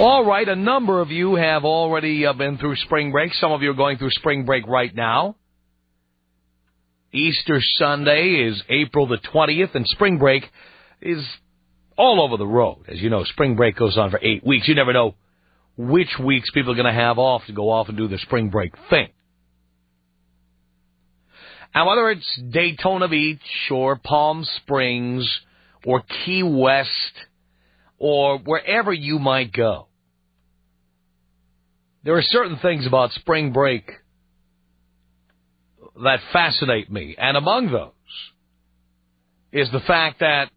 All right, a number of you have already been through spring break. Some of you are going through spring break right now. Easter Sunday is April the 20th, and spring break is all over the road. As you know, spring break goes on for 8 weeks. You never know which weeks people are going to have off to go off and do their spring break thing. And whether it's Daytona Beach or Palm Springs or Key West or wherever you might go, there are certain things about spring break that fascinate me. And among those is the fact that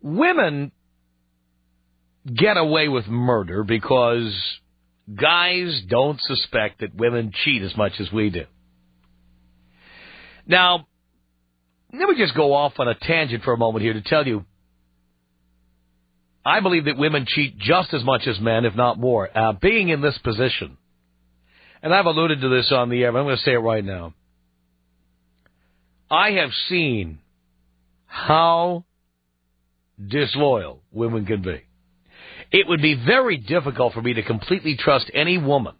women get away with murder because guys don't suspect that women cheat as much as we do. Now, let me just go off on a tangent for a moment here to tell you, I believe that women cheat just as much as men, if not more. Being in this position, and I've alluded to this on the air, but I'm going to say it right now. I have seen how disloyal women can be. It would be very difficult for me to completely trust any woman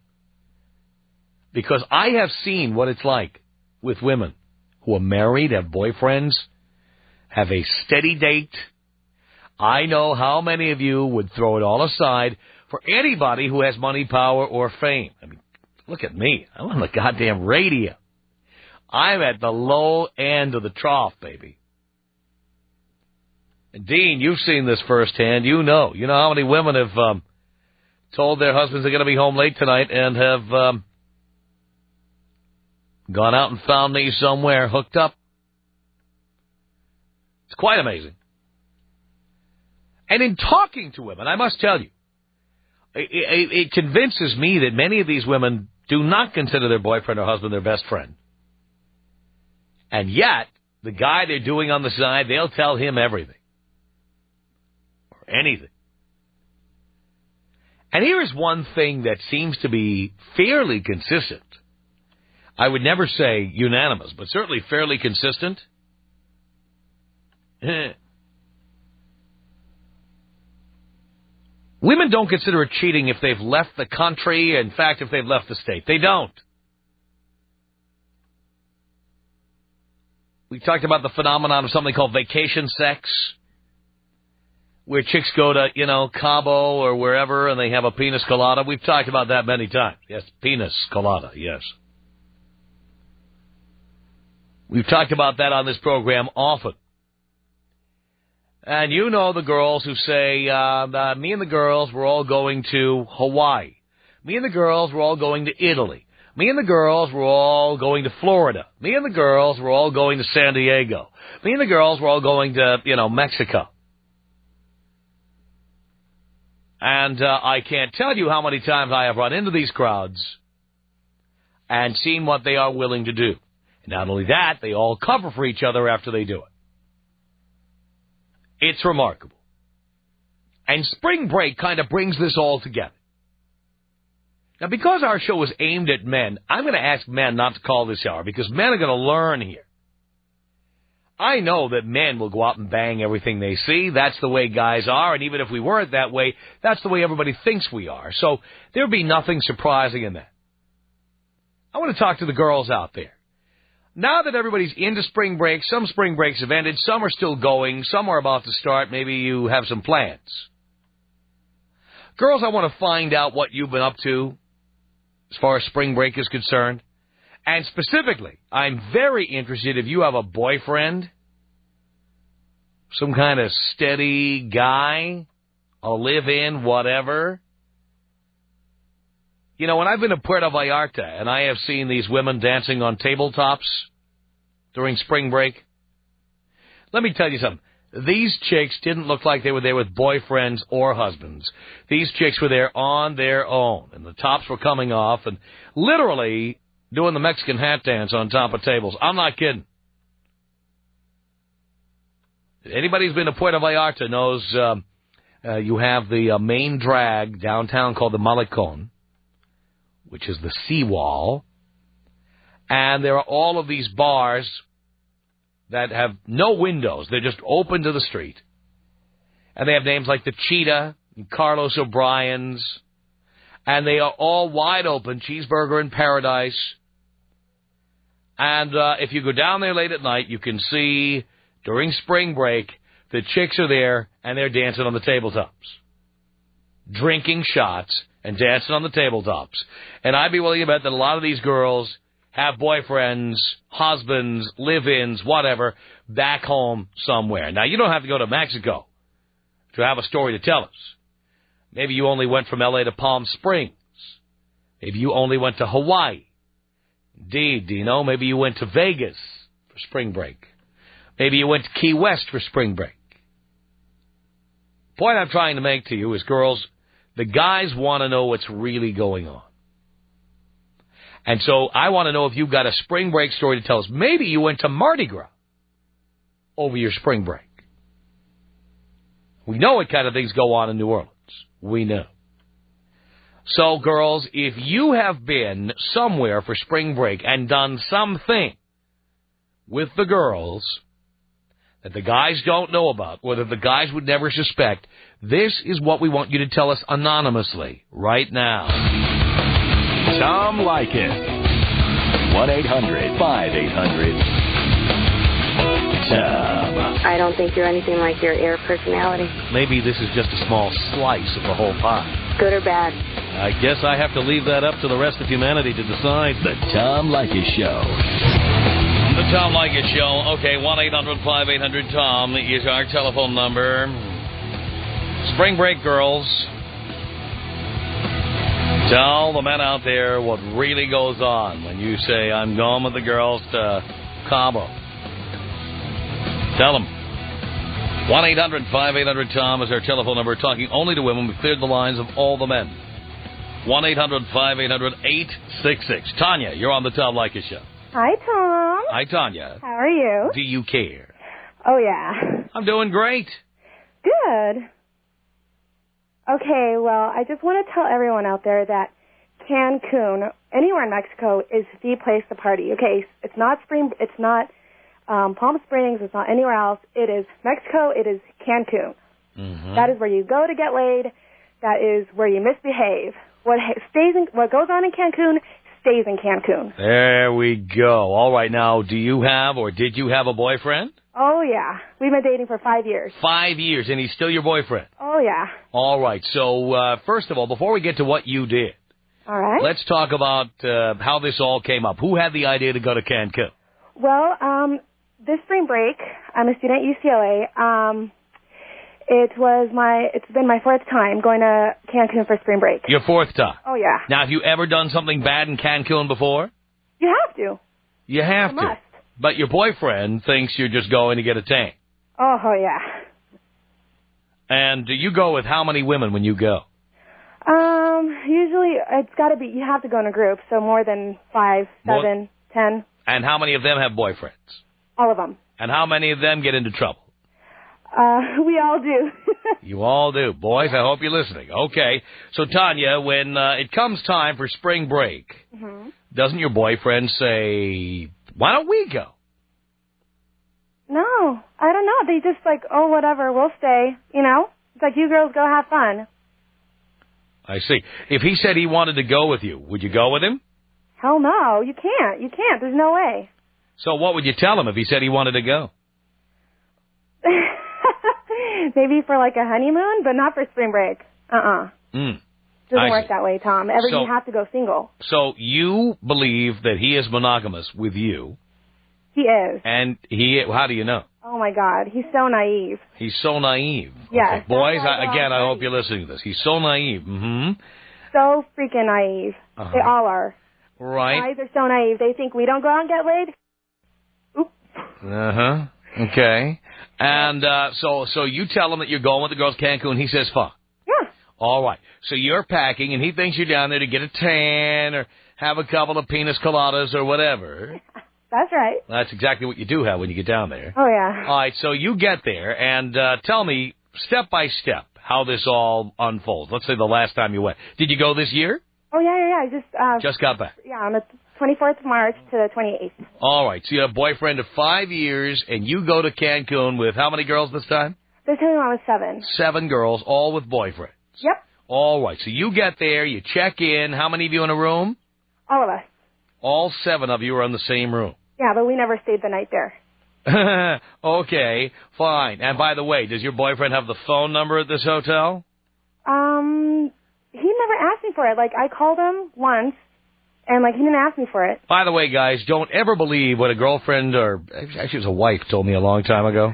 because I have seen what it's like with women who are married, have boyfriends, have a steady date. I know how many of you would throw it all aside for anybody who has money, power, or fame. I mean, look at me. I'm on the goddamn radio. I'm at the low end of the trough, baby. And Dean, you've seen this firsthand. You know how many women have told their husbands they're going to be home late tonight and have gone out and found me somewhere hooked up. It's quite amazing. And in talking to women, I must tell you, it convinces me that many of these women do not consider their boyfriend or husband their best friend. And yet, the guy they're doing on the side, they'll tell him everything. Or anything. And here is one thing that seems to be fairly consistent. I would never say unanimous, but certainly fairly consistent. Women don't consider it cheating if they've left the country. In fact, if they've left the state. They don't. We talked about the phenomenon of something called vacation sex, where chicks go to, Cabo or wherever, and they have a pina colada. We've talked about that many times. Yes, pina colada, yes. We've talked about that on this program often. And you know the girls who say, me and the girls, we're all going to Hawaii. Me and the girls, we're all going to Italy. Me and the girls, we're all going to Florida. Me and the girls, we're all going to San Diego. Me and the girls, we're all going to, Mexico. And I can't tell you how many times I have run into these crowds and seen what they are willing to do. And not only that, they all cover for each other after they do it. It's remarkable. And spring break kind of brings this all together. Now, because our show is aimed at men, I'm going to ask men not to call this hour because men are going to learn here. I know that men will go out and bang everything they see. That's the way guys are. And even if we weren't that way, that's the way everybody thinks we are. So there'd be nothing surprising in that. I want to talk to the girls out there. Now that everybody's into spring break, some spring breaks have ended, some are still going, some are about to start, maybe you have some plans. Girls, I want to find out what you've been up to as far as spring break is concerned. And specifically, I'm very interested if you have a boyfriend, some kind of steady guy, a live-in, whatever. When I've been to Puerto Vallarta and I have seen these women dancing on tabletops during spring break, let me tell you something. These chicks didn't look like they were there with boyfriends or husbands. These chicks were there on their own, and the tops were coming off and literally doing the Mexican hat dance on top of tables. I'm not kidding. Anybody who's been to Puerto Vallarta knows you have the main drag downtown called the Malecon, which is the seawall, and there are all of these bars that have no windows. They're just open to the street. And they have names like the Cheetah and Carlos O'Brien's. And they are all wide open, cheeseburger in paradise. And if you go down there late at night, you can see during spring break, the chicks are there and they're dancing on the tabletops. Drinking shots and dancing on the tabletops. And I'd be willing to bet that a lot of these girls have boyfriends, husbands, live-ins, whatever, back home somewhere. Now, you don't have to go to Mexico to have a story to tell us. Maybe you only went from L.A. to Palm Springs. Maybe you only went to Hawaii. Indeed, maybe you went to Vegas for spring break. Maybe you went to Key West for spring break. The point I'm trying to make to you is, girls, the guys want to know what's really going on. And so I want to know if you've got a spring break story to tell us. Maybe you went to Mardi Gras over your spring break. We know what kind of things go on in New Orleans. We know. So, girls, if you have been somewhere for spring break and done something with the girls that the guys don't know about, or that the guys would never suspect, this is what we want you to tell us anonymously right now. Tom Leykis. 1-800-5800-TOM. I don't think you're anything like your air personality. Maybe this is just a small slice of the whole pie. Good or bad? I guess I have to leave that up to the rest of humanity to decide. The Tom Leykis Show. The Tom Leykis Show. Okay, 1-800-5800-TOM is our telephone number. Spring break, girls. Tell the men out there what really goes on when you say, I'm going with the girls to Cabo. Tell them. 1-800-5800-TOM is our telephone number. Talking only to women. We've cleared the lines of all the men. 1-800-5800-866. Tanya, you're on the Tom Leykis Show. Hi, Tom. Hi, Tanya. How are you? Do you care? Oh, yeah. I'm doing great. Good. Okay, well, I just want to tell everyone out there that Cancun, anywhere in Mexico, is the place to party. Okay, it's not Palm Springs, it's not anywhere else. It is Mexico, it is Cancun. Mm-hmm. That is where you go to get laid. That is where you misbehave. What goes on in Cancun stays in Cancun. There we go. All right, now, do you have or did you have a boyfriend? Oh, yeah. We've been dating for 5 years. 5 years, and he's still your boyfriend? Oh, yeah. All right, so first of all, before we get to what you did, all right, let's talk about how this all came up. Who had the idea to go to Cancun? Well, this spring break, I'm a student at UCLA. It's been my fourth time going to Cancun for spring break. Your fourth time? Oh, yeah. Now, have you ever done something bad in Cancun before? You have to. You have I to. must. But your boyfriend thinks you're just going to get a tan. Oh, yeah. And do you go with how many women when you go? Usually it's got to be, you have to go in a group, so more than 5, 7, 10. And how many of them have boyfriends? All of them. And how many of them get into trouble? We all do. You all do. Boys, I hope you're listening. Okay. So, Tanya, when it comes time for spring break, mm-hmm. doesn't your boyfriend say, why don't we go? No, I don't know. They just like, oh, whatever, we'll stay. It's like, you girls go have fun. I see. If he said he wanted to go with you, would you go with him? Hell no, you can't. You can't. There's no way. So what would you tell him if he said he wanted to go? Maybe for like a honeymoon, but not for spring break. Doesn't work that way, Tom. You have to go single. So you believe that he is monogamous with you? He is. And how do you know? Oh, my God. He's so naive. He's so naive. Yes. Okay. Boys, I hope you're listening to this. He's so naive. Mm-hmm. So freaking naive. Uh-huh. They all are. Right. Guys are so naive. They think we don't go out and get laid. Oops. Uh-huh. Okay. And so you tell him that you're going with the girls to Cancun. He says, fine. Yeah. All right. So you're packing, and he thinks you're down there to get a tan or have a couple of pinas coladas or whatever. That's right. That's exactly what you do have when you get down there. Oh, yeah. All right. So you get there, and tell me, step by step, how this all unfolds. Let's say the last time you went. Did you go this year? Oh, yeah. I just got back. Yeah, on the 24th of March to the 28th. All right. So you have a boyfriend of 5 years, and you go to Cancun with how many girls this time? They're telling me I was 7. 7 girls, all with boyfriends. Yep. All right. So you get there, you check in. How many of you in a room? All of us. All 7 of you are in the same room. Yeah, but we never stayed the night there. Okay, fine. And by the way, does your boyfriend have the phone number at this hotel? He never asked me for it. Like, I called him once, and, like, he didn't ask me for it. By the way, guys, don't ever believe what a girlfriend, or actually it was a wife, told me a long time ago,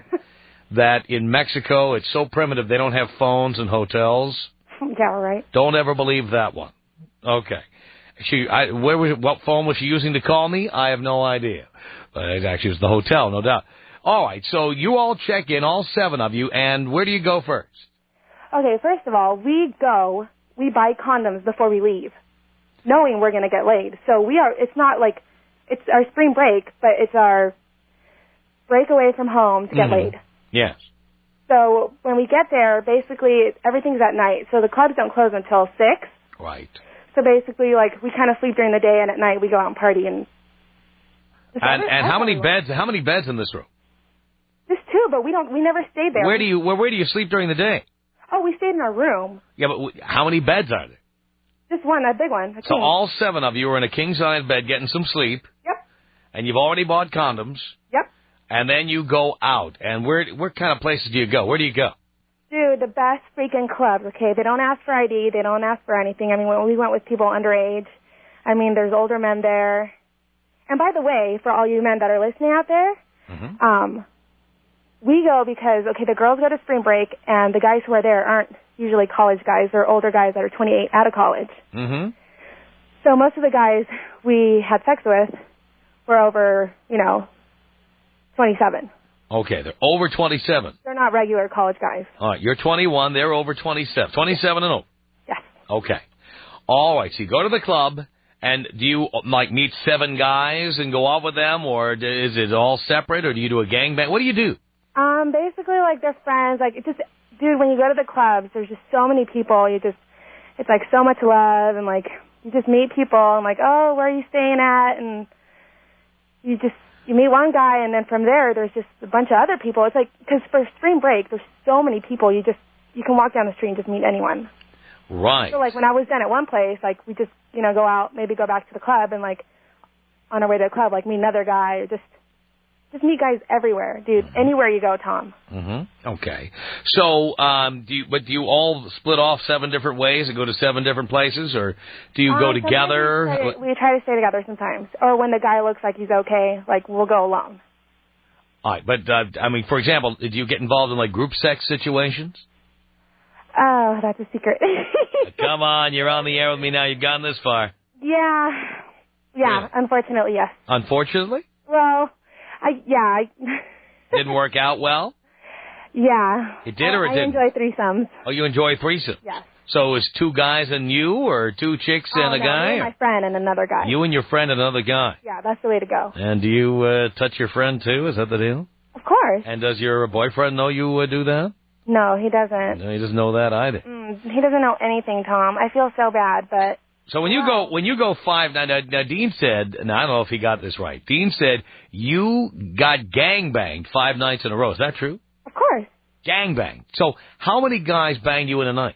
that in Mexico it's so primitive they don't have phones in hotels. Yeah, right. Don't ever believe that one. Okay. What phone was she using to call me? I have no idea. But it actually was the hotel, no doubt. All right, so you all check in, all 7 of you, and where do you go first? Okay, first of all, we buy condoms before we leave, knowing we're going to get laid. So it's not like, it's our spring break, but it's our break away from home to get laid. Yes. So when we get there, basically everything's at night. So the clubs don't close until 6. Right. So basically, like, we kind of sleep during the day, and at night we go out and party. And how many beds? How many beds in this room? Just 2, but we never stayed there. Where do you sleep during the day? Oh, we stayed in our room. Yeah, but how many beds are there? Just one, a big one. So all 7 of you are in a king-size bed getting some sleep. Yep. And you've already bought condoms. Yep. And then you go out. And where kind of places do you go? Where do you go? Dude, the best freaking clubs, okay? They don't ask for ID. They don't ask for anything. I mean, we went with people underage. I mean, there's older men there. And by the way, for all you men that are listening out there, we go because, okay, the girls go to spring break, and the guys who are there aren't usually college guys. They're older guys that are 28 out of college. Mm-hmm. So most of the guys we had sex with were over, 27. Okay, they're over 27. They're not regular college guys. All right, you're 21, they're over 27. 27 and over. Yes. Okay. All right, so you go to the club, and do you, like, meet 7 guys and go out with them, or is it all separate, or do you do a gangbang? What do you do? Basically, like, they're friends. Like, dude, when you go to the clubs, there's just so many people. It's like so much love, and, like, you just meet people, and, like, oh, where are you staying at? And you meet one guy, and then from there's just a bunch of other people. It's like, because for spring break, there's so many people, you can walk down the street and just meet anyone. Right. So, like, when I was done at one place, like, we just, go out, maybe go back to the club, and, like, on our way to the club, like, meet another guy, or just meet guys everywhere, dude. Anywhere you go, Tom. Okay. So, do you all split off 7 different ways and go to 7 different places, or do you go together? We try to stay together sometimes. Or when the guy looks like he's okay, like, we'll go alone. All right, but, for example, do you get involved in, like, group sex situations? Oh, that's a secret. Come on, you're on the air with me now. You've gone this far. Yeah, Really? Unfortunately, yes. Unfortunately? Well, Didn't work out well? Yeah. It did or it didn't? I enjoy threesomes. Oh, you enjoy threesomes? Yes. So it's 2 guys and you, or 2 chicks and a guy? Me and my friend and another guy. You and your friend and another guy? Yeah, that's the way to go. And do you touch your friend, too? Is that the deal? Of course. And does your boyfriend know you do that? No, he doesn't. No, he doesn't know that either. He doesn't know anything, Tom. I feel so bad, but... So when you go 5, now Dean said, and I don't know if he got this right, Dean said you got gangbanged 5 nights in a row. Is that true? Of course. Gangbanged. So how many guys banged you in a night?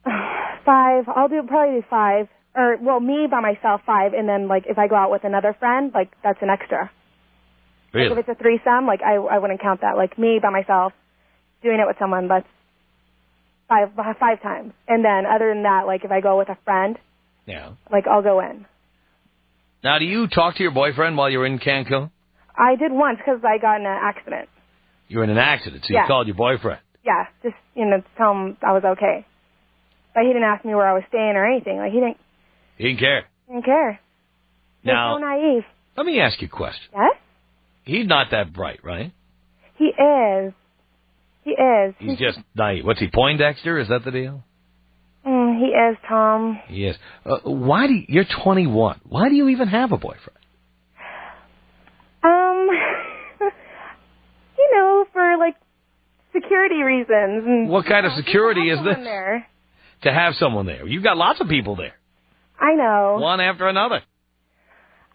5. I'll probably do 5. Or, well, me by myself, 5, and then, like, if I go out with another friend, like, that's an extra. Really? Like, if it's a threesome, like, I wouldn't count that. Like, me by myself doing it with someone, that's 5 times. And then, other than that, like, if I go with a friend, like, I'll go in. Now, do you talk to your boyfriend while you're in Cancun? I did once because I got in an accident. You were in an accident, so you called your boyfriend. Yeah, just, tell him I was okay. But he didn't ask me where I was staying or anything. Like, he didn't care. He didn't care. Now, he's so naive. Let me ask you a question. Yes? He's not that bright, right? He is. He is. He's just naive. What's he, Poindexter? Is that the deal? He is, Tom. He is. You're 21. Why do you even have a boyfriend? For, like, security reasons. And, what kind of security is this? There. To have someone there. You've got lots of people there. I know. One after another.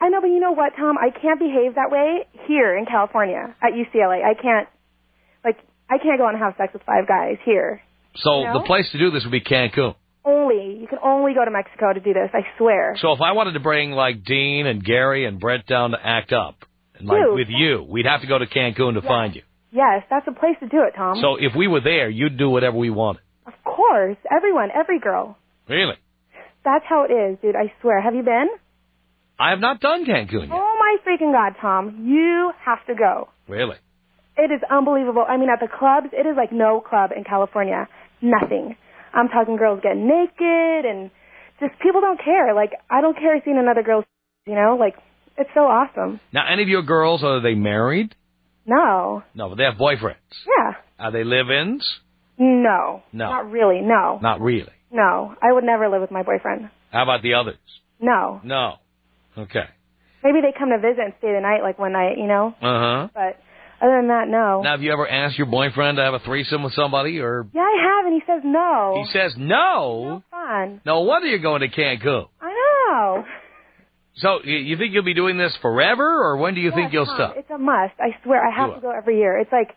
I know, but you know what, Tom? I can't behave that way here in California at UCLA. I can't. Like, I can't go and have sex with 5 guys here. So You know? the place to do this would be Cancun. You can only go to Mexico to do this, I swear. So if I wanted to bring, like, Dean and Gary and Brett down to act up, and like Dude. with you, we'd have to go to Cancun to find you. Yes, that's the place to do it, Tom. So if we were there, you'd do whatever we wanted. Of course. Everyone, every girl. Really? That's how it is, dude, I swear. Have you been? I have not done Cancun yet. Oh, my freaking God, Tom. You have to go. Really? It is unbelievable. I mean, at the clubs, it is like no club in California. Nothing. I'm talking girls getting naked and just people don't care. Like, I don't care seeing another girl, you know? Like, it's so awesome. Now, any of your girls, are they married? No. No, but they have boyfriends. Yeah. Are they live-ins? No. No. Not really, no. Not really. No. I would never live with my boyfriend. How about the others? No. No. Okay. Maybe they come to visit and stay the night, like one night, you know? Uh-huh. But other than that, no. Now, have you ever asked your boyfriend to have a threesome with somebody, or... Yeah, I have, and he says no. He says no? No fun. No wonder you're going to Cancun. I know. So, you think you'll be doing this forever, or when do you think you'll Tom, stop? It's a must. I swear, I have to go every year. It's like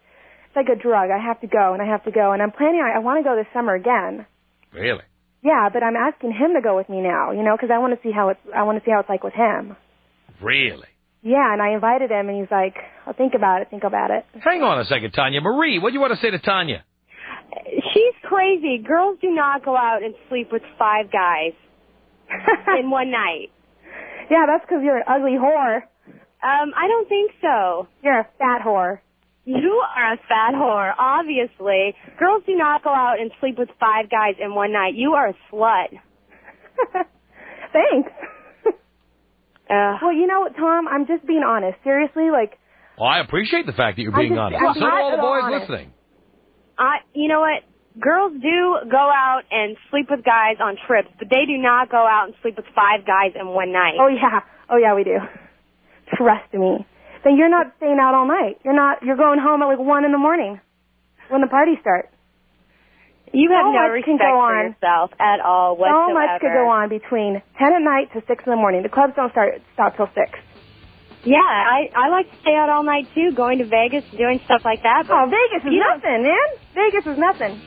a drug. I have to go, and I have to go. And I'm planning on, I want to go this summer again. Really? Yeah, but I'm asking him to go with me now, you know, because I want to see how it's like with him. Really? Yeah, and I invited him, and he's like, I'll think about it. Hang on a second, Tanya. Marie, what do you want to say to Tanya? She's crazy. Girls do not go out and sleep with 5 guys in one night. Yeah, that's because you're an ugly whore. I don't think so. You're a fat whore. You are a fat whore, obviously. Girls do not go out and sleep with 5 guys in one night. You are a slut. Thanks. Well, you know what, Tom? I'm just being honest. Seriously, like... Well, I appreciate the fact that you're being honest. I'm So do all the not boys honest. listening. You know what? Girls do go out and sleep with guys on trips, but they do not go out and sleep with 5 guys in one night. Oh, yeah, we do. Trust me. Then you're not staying out all night. You're going home at like 1 in the morning when the party starts. You have So no much respect can go for on. yourself at all whatsoever. So much could go on between 10 at night to 6 in the morning. The clubs don't stop till 6. Yeah, I like to stay out all night, too, going to Vegas, doing stuff like that. But Oh, Vegas is nothing, man. Vegas is nothing.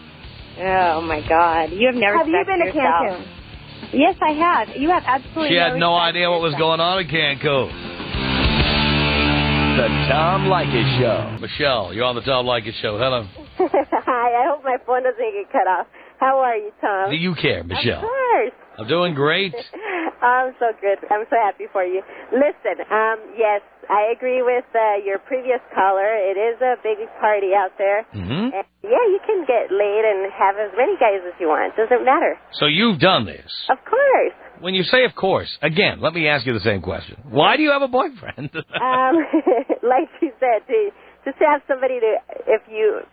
Oh, my God. You have no Have you respect been for to yourself. Cancun? Yes, I have. You have absolutely She had no respect idea for what was yourself. going on in Cancun. The Tom Leykis Show. Michelle, you're on the Tom Leykis Show. Hello. Hi, I hope my phone doesn't get cut off. How are you, Tom? Do you care, Michelle? Of course. I'm doing great. I'm so good. I'm so happy for you. Listen, yes, I agree with your previous caller. It is a big party out there. Mm-hmm. And yeah, you can get laid and have as many guys as you want. Doesn't matter. So you've done this. Of course. When you say of course, again, let me ask you the same question. Why do you have a boyfriend? Like you said, just to have somebody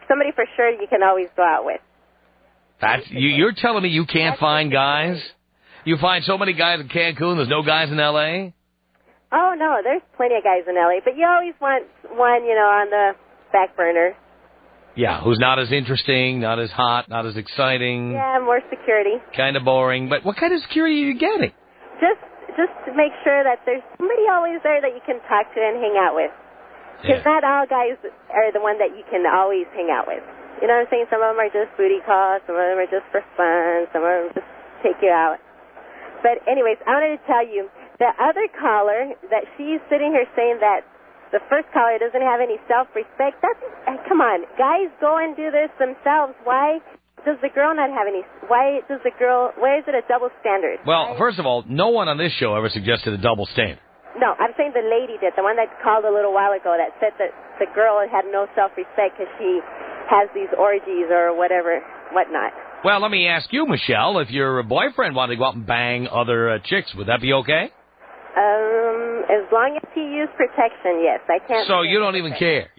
somebody for sure you can always go out with. You're telling me you can't find guys? You find so many guys in Cancun, there's no guys in L.A.? Oh, no, there's plenty of guys in L.A., but you always want one, on the back burner. Yeah, who's not as interesting, not as hot, not as exciting. Yeah, more security. Kind of boring. But what kind of security are you getting? Just to make sure that there's somebody always there that you can talk to and hang out with. Because not all guys are the one that you can always hang out with. You know what I'm saying? Some of them are just booty calls. Some of them are just for fun. Some of them just take you out. But anyways, I wanted to tell you, the other caller, that she's sitting here saying that the first caller doesn't have any self-respect. Come on, guys go and do this themselves. Why does the girl not have any? Why is it a double standard? Well, first of all, no one on this show ever suggested a double standard. No, I'm saying the lady did, the one that called a little while ago that said that the girl had no self-respect because she has these orgies or whatnot. Well, let me ask you, Michelle, if your boyfriend wanted to go out and bang other chicks, would that be okay? As long as he used protection, yes. I can't. So you don't even care.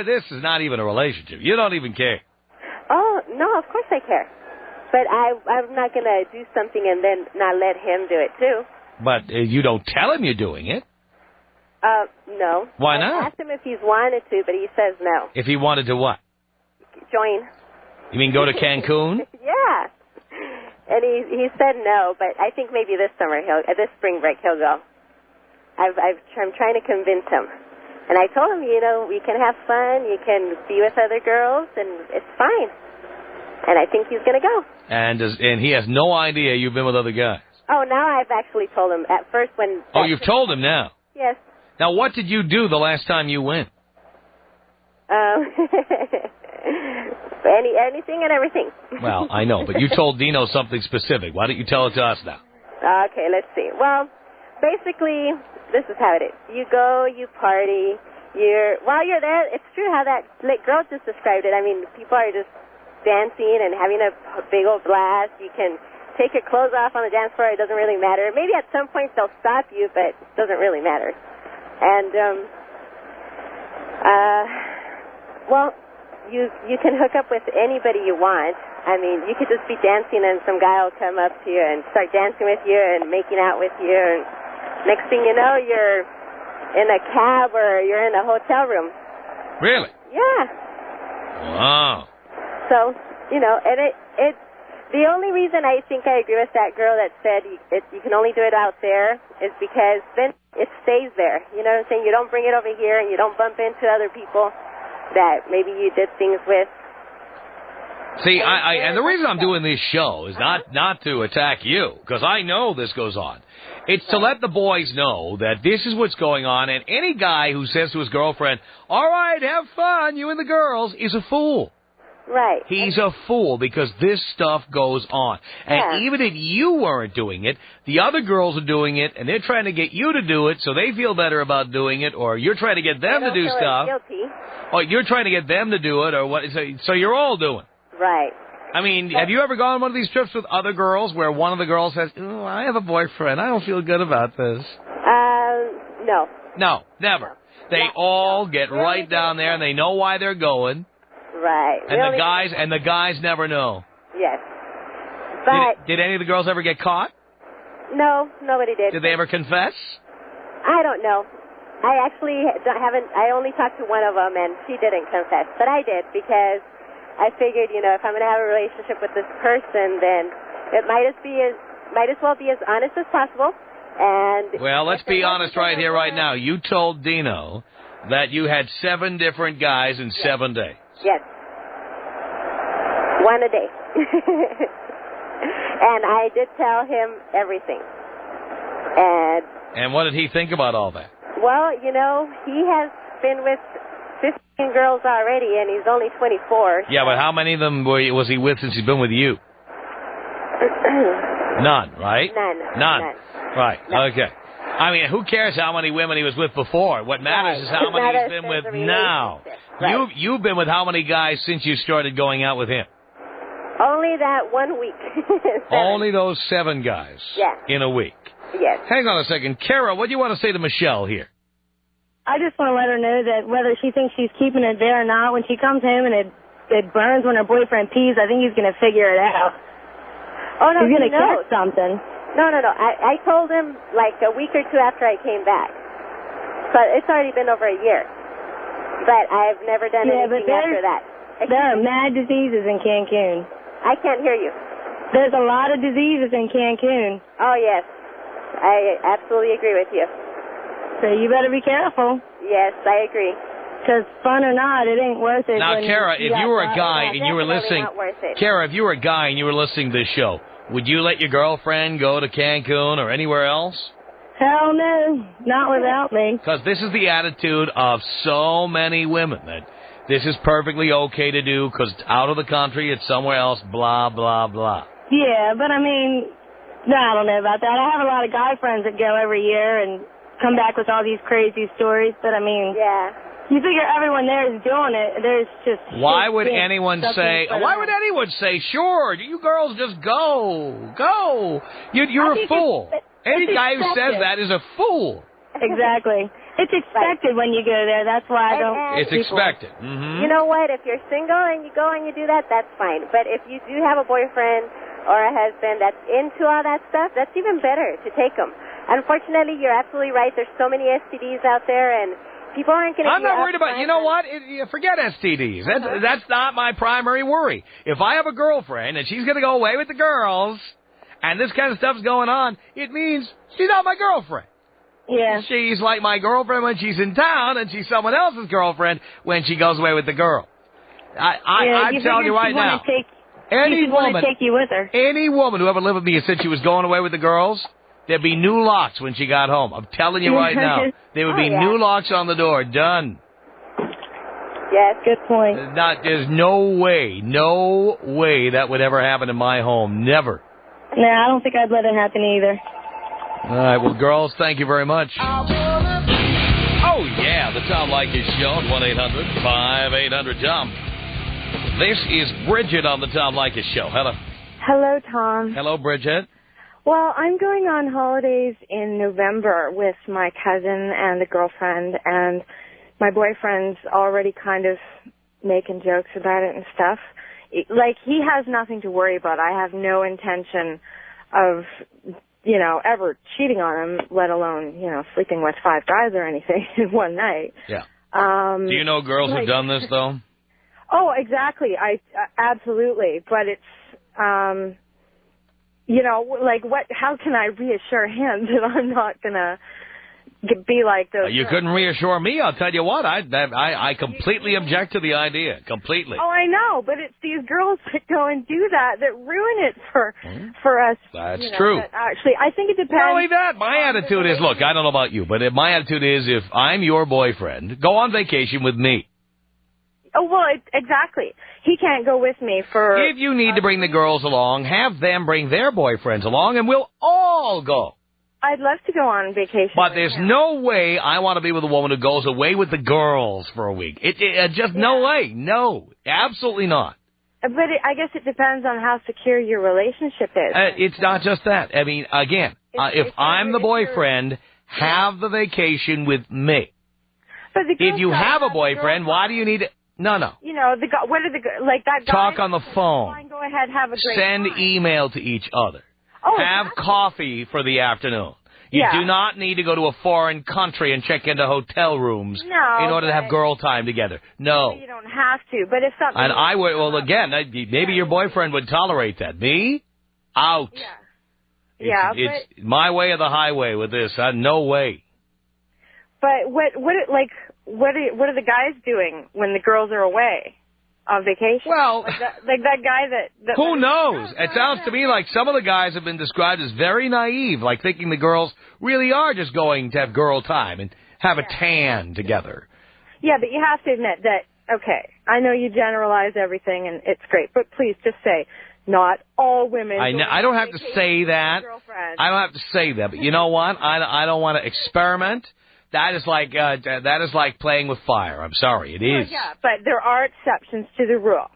This is not even a relationship. You don't even care. Oh, no, of course I care. But I'm not going to do something and then not let him do it, too. But you don't tell him you're doing it. No. Why not? I asked him if he's wanted to, but he says no. If he wanted to what? Join. You mean go to Cancun? Yeah. And he said no, but I think maybe this spring break, he'll go. I'm trying to convince him. And I told him, you know, we can have fun, you can be with other girls, and it's fine. And I think he's going to go. And he has no idea you've been with other guys. Oh, now I've actually told him at first when... Oh, you've told him now? Yes. Now, what did you do the last time you went? Anything and everything. Well, I know, but you told Dino something specific. Why don't you tell it to us now? Okay, let's see. Well, basically, this is how it is. You go, you party. While you're there, it's true how that girl just described it. I mean, people are just dancing and having a big old blast. You can take your clothes off on the dance floor. It doesn't really matter. Maybe at some point they'll stop you, but it doesn't really matter. And, well, you can hook up with anybody you want. I mean, you could just be dancing and some guy will come up to you and start dancing with you and making out with you. And next thing you know, you're in a cab or you're in a hotel room. Really? Yeah. Wow. So, you know, and it the only reason I think I agree with that girl that said you can only do it out there is because then it stays there. You know what I'm saying? You don't bring it over here and you don't bump into other people that maybe you did things with. See, and the reason I'm doing this show is not to attack you, because I know this goes on. It's to let the boys know that this is what's going on, and any guy who says to his girlfriend, all right, have fun, you and the girls, is a fool. Right. He's a fool, because this stuff goes on. And even if you weren't doing it, the other girls are doing it, and they're trying to get you to do it so they feel better about doing it, or you're trying to get them to do stuff. Guilty. Or you're trying to get them to do it, or what? So you're all doing. Right. I mean, have you ever gone on one of these trips with other girls where one of the girls says, oh, I have a boyfriend, I don't feel good about this? No. No, never. They all get right down there, and they know why they're going. Right. And the guys never know. Yes. But did any of the girls ever get caught? No, nobody did. Did they ever confess? I don't know. I actually I only talked to one of them, and she didn't confess. But I did, because I figured, you know, if I'm going to have a relationship with this person, then it might as well be as honest as possible. And well, let's be honest right here, right now. You told Dino that you had 7 different guys in 7 days. Yes. One a day. And I did tell him everything. And what did he think about all that? Well, you know, he has been with 15 girls already, and he's only 24. Yeah, but how many of them was he with since he's been with you? None, right? None. Right, okay. I mean, who cares how many women he was with before? What matters is how many he's been with now. Right. You've been with how many guys since you started going out with him? Only that 1 week. Only those 7 guys in a week. Yes. Hang on a second. Kara, what do you want to say to Michelle here? I just want to let her know that whether she thinks she's keeping it there or not, when she comes home and it burns when her boyfriend pees, I think he's going to figure it out. Oh, no, he's going to catch something. No. I told him like a week or 2 after I came back. But it's already been over a year. But I've never done anything after that. There are mad diseases in Cancun. I can't hear you. There's a lot of diseases in Cancun. Oh, yes. I absolutely agree with you. So you better be careful. Yes, I agree. Because fun or not, it ain't worth it. Now, Kara, if you were a guy and you were listening, Kara, if you were a guy and you were listening to this show, would you let your girlfriend go to Cancun or anywhere else? Hell no, not without me. Because this is the attitude of so many women, that this is perfectly okay to do because it's out of the country, it's somewhere else, blah, blah, blah. Yeah, but I mean, no, I don't know about that. I have a lot of guy friends that go every year and come back with all these crazy stories, but I mean, you figure everyone there is doing it. There's just why would anyone say, sure, you girls just go. You're a fool. Any guy who says that is a fool. Exactly. It's expected when you go there. That's why I don't. It's expected. Mm-hmm. You know what? If you're single and you go and you do that, that's fine. But if you do have a boyfriend or a husband that's into all that stuff, that's even better to take them. Unfortunately, you're absolutely right. There's so many STDs out there, and people aren't going to. I'm not worried about. You know what? Forget STDs. That's not my primary worry. If I have a girlfriend and she's going to go away with the girls, and this kind of stuff's going on, it means she's not my girlfriend. Yeah. She's like my girlfriend when she's in town, and she's someone else's girlfriend when she goes away with the girl. I'm telling you right now, any woman, take you with her. any woman who ever lived with me and said she was going away with the girls, there'd be new locks when she got home. I'm telling you right now, there would be new locks on the door. Done. Yes, good point. There's no way that would ever happen in my home. Never. No, I don't think I'd let it happen either. All right, well, girls, thank you very much. Oh, yeah, the Tom Leykis Show at 1-800-5800-TOM. This is Bridget on the Tom Leykis Show. Hello. Hello, Tom. Hello, Bridget. Well, I'm going on holidays in November with my cousin and a girlfriend, and my boyfriend's already kind of making jokes about it and stuff. Like, he has nothing to worry about. I have no intention of, ever cheating on him, let alone, sleeping with 5 guys or anything in one night. Yeah. Do you know girls who've done this, though? Oh, exactly. Absolutely. But it's, how can I reassure him that I'm not going to be like those? You couldn't reassure me. I'll tell you what. I completely object to the idea. Completely. Oh, I know, but it's these girls that go and do that ruin it for us. That's true. Actually, I think it depends. Not only that, my attitude is, look, I don't know about you, but my attitude is, if I'm your boyfriend, go on vacation with me. Oh, well, exactly. He can't go with me for... If you need to bring the girls along, have them bring their boyfriends along, and we'll all go. I'd love to go on vacation. But there's no way I want to be with a woman who goes away with the girls for a week. No way. No, absolutely not. But I guess it depends on how secure your relationship is. It's not just that. I mean, again, if I'm the boyfriend, have the vacation with me. But if you have a boyfriend, why do you need to... No. What are that guy... Talk on the phone. Fine, go ahead, have a great Send time. email to each other. Oh, have coffee for the afternoon. You do not need to go to a foreign country and check into hotel rooms in order to have girl time together. No. You don't have to, but if something... And I would, well, again, maybe your boyfriend would tolerate that. Me? Out. Yeah. It's my way or the highway with this. No way. But what are the guys doing when the girls are away on vacation? Well, like that guy that who knows? It sounds to me like some of the guys have been described as very naive, like thinking the girls really are just going to have girl time and have a tan together. Yeah, but you have to admit that, okay, I know you generalize everything and it's great, but please just say, not all women. I don't have to say that. I don't have to say that, but you know what? I don't want to experiment. That is like playing with fire. I'm sorry, it is. Yeah, but there are exceptions to the rule.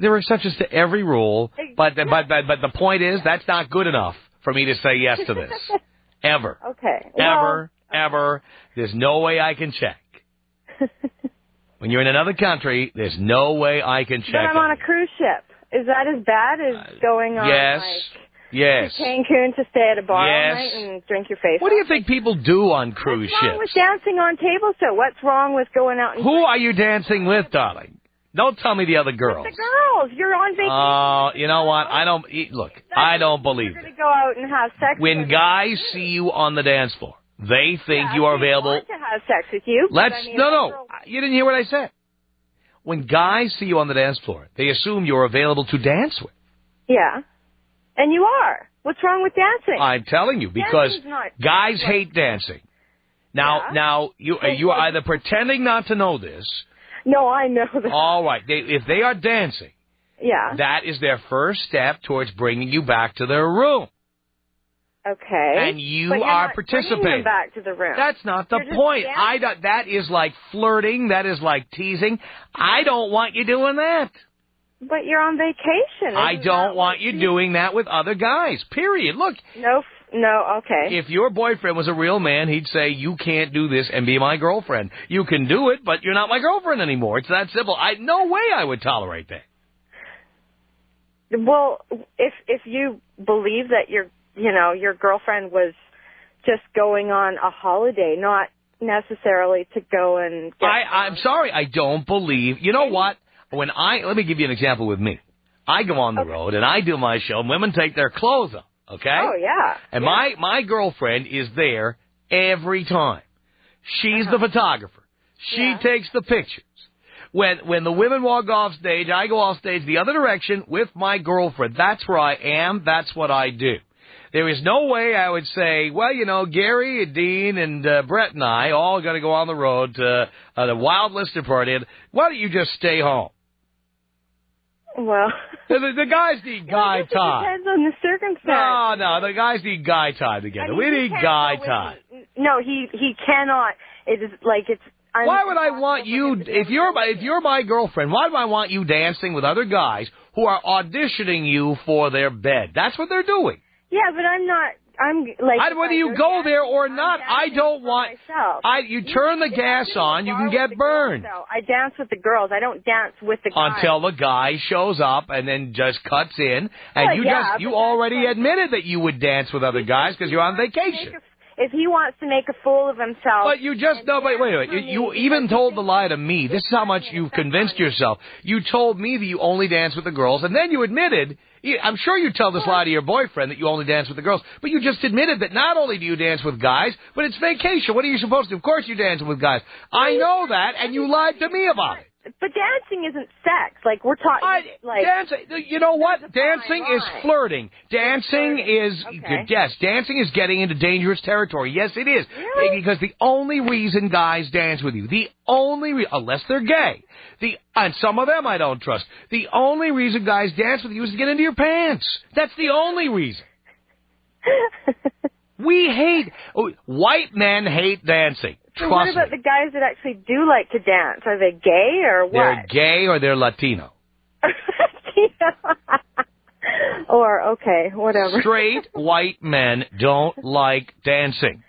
There are exceptions to every rule, but the point is that's not good enough for me to say yes to this. Ever. Okay. Ever. There's no way I can check. When you're in another country, there's no way I can check. But I'm on a cruise ship. Is that as bad as going on? Yes. To Cancun to stay at a bar all night and drink your face off? What do you think people do on cruise ships? What's wrong with dancing on tables, so what's wrong with going out and... Who are you dancing with, darling? Don't tell me the other girls. With the girls. You're on vacation. Oh, you know what? I don't believe You're going to go out and have sex when guys see you on the dance floor, they think you are available. Want to have sex with you. No. You didn't hear what I said. When guys see you on the dance floor, they assume you're available to dance with. Yeah. And you are. What's wrong with dancing? I'm telling you, because guys hate dancing. Now you are either pretending not to know this. No, I know that. All right. If they are dancing, that is their first step towards bringing you back to their room. Okay. And you but are not participating. Them back to the room. That's not the point. That is like flirting. That is like teasing. I don't want you doing that. But you're on vacation. I don't want you doing that with other guys, period. Look. No, okay. If your boyfriend was a real man, he'd say, you can't do this and be my girlfriend. You can do it, but you're not my girlfriend anymore. It's that simple. No way I would tolerate that. Well, if you believe that your girlfriend was just going on a holiday, not necessarily to go and get I'm sorry, I don't believe. You know what? Let me give you an example with me. I go on the road and I do my show and women take their clothes off, okay? Oh, yeah. And my girlfriend is there every time. She's the photographer. She takes the pictures. When the women walk off stage, I go off stage the other direction with my girlfriend. That's where I am. That's what I do. There is no way I would say, well, you know, Gary, Dean, and Brett and I all got to go on the road to the Wild Lister party. Why don't you just stay home? Well, the guys need guy time. Depends on the circumstance. No, the guys need guy time together. We need guy time. No, he cannot. It is like it's. Why would I want you, if you're my girlfriend, why do I want you dancing with other guys who are auditioning you for their bed? That's what they're doing. Yeah, but I'm not. I'm like. Whether you go there or not, I don't want. You turn the gas on, you can get burned. I dance with the girls. I don't dance with the guys. Until the guy shows up and then just cuts in, and you already admitted that you would dance with other guys because you're on vacation. If he wants to make a fool of himself... But you just... No, but wait. You even told the lie to me. This is how much you've convinced yourself. You told me that you only dance with the girls, and then you admitted... I'm sure you tell this lie to your boyfriend that you only dance with the girls, but you just admitted that not only do you dance with guys, but it's vacation. What are you supposed to do? Of course you dance with guys. I know that, and you lied to me about it. But dancing isn't sex. Like, we're talking... dancing, you know what? Dancing is flirting. Dancing is... Okay. Yes, dancing is getting into dangerous territory. Yes, it is. Really? Because the only reason guys dance with you, unless they're gay, and some of them I don't trust, the only reason guys dance with you is to get into your pants. That's the only reason. White men hate dancing. So what about the guys that actually do like to dance? Are they gay or what? They're gay or they're Latino. Or, okay, whatever. Straight white men don't like dancing.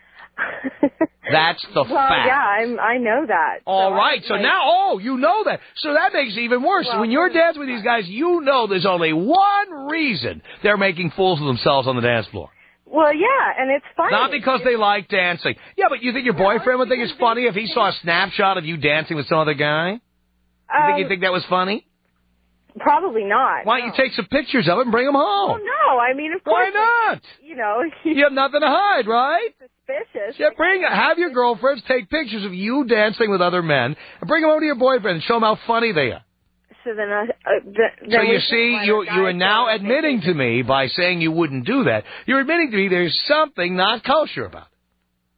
That's the fact. Yeah, I know that. All right, so now, you know that. So that makes it even worse. When you're dancing with these guys, you know there's only one reason they're making fools of themselves on the dance floor. Well, yeah, and it's funny. Not because they like dancing. Yeah, but you think your boyfriend would think it's funny if he saw a snapshot of you dancing with some other guy? You think that was funny? Probably not. Why don't you take some pictures of it and bring them home? Well, no, I mean, of course. Why not? You have nothing to hide, right? Suspicious. Yeah, have your girlfriends take pictures of you dancing with other men and bring them over to your boyfriend and show them how funny they are. So then, so you see, you are now admitting to me by saying you wouldn't do that. You're admitting to me there's something not kosher about it.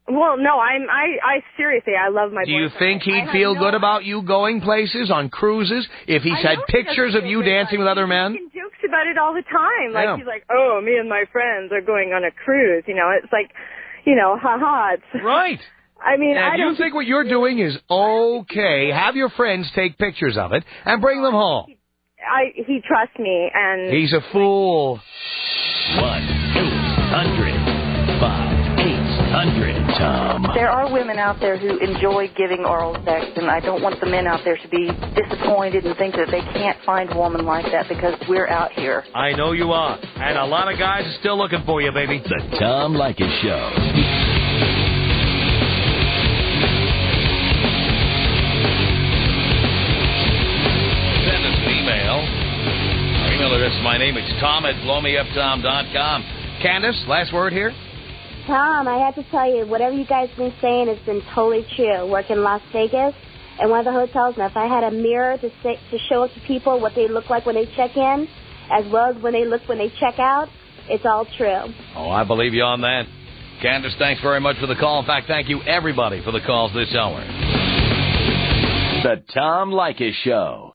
Well, no, I seriously, I love my boyfriend. Do you think he'd feel good about you going places on cruises if he's had pictures of you dancing with other men? He jokes about it all the time. Like, he's like, oh, me and my friends are going on a cruise. It's like, ha-ha. Right. I mean, and you think what you're doing is okay, have your friends take pictures of it and bring them home. He trusts me, and... He's a fool. 1-800-5800-TOM. There are women out there who enjoy giving oral sex, and I don't want the men out there to be disappointed and think that they can't find a woman like that because we're out here. I know you are, and a lot of guys are still looking for you, baby. The Tom Leykis Show. My name is Tom at blowmeuptom.com. Candace, last word here? Tom, I have to tell you, whatever you guys have been saying has been totally true. Work in Las Vegas at one of the hotels, and if I had a mirror to show to people what they look like when they check in, as well as when they look when they check out, it's all true. Oh, I believe you on that. Candace, thanks very much for the call. In fact, thank you, everybody, for the calls this hour. The Tom Leykis Show.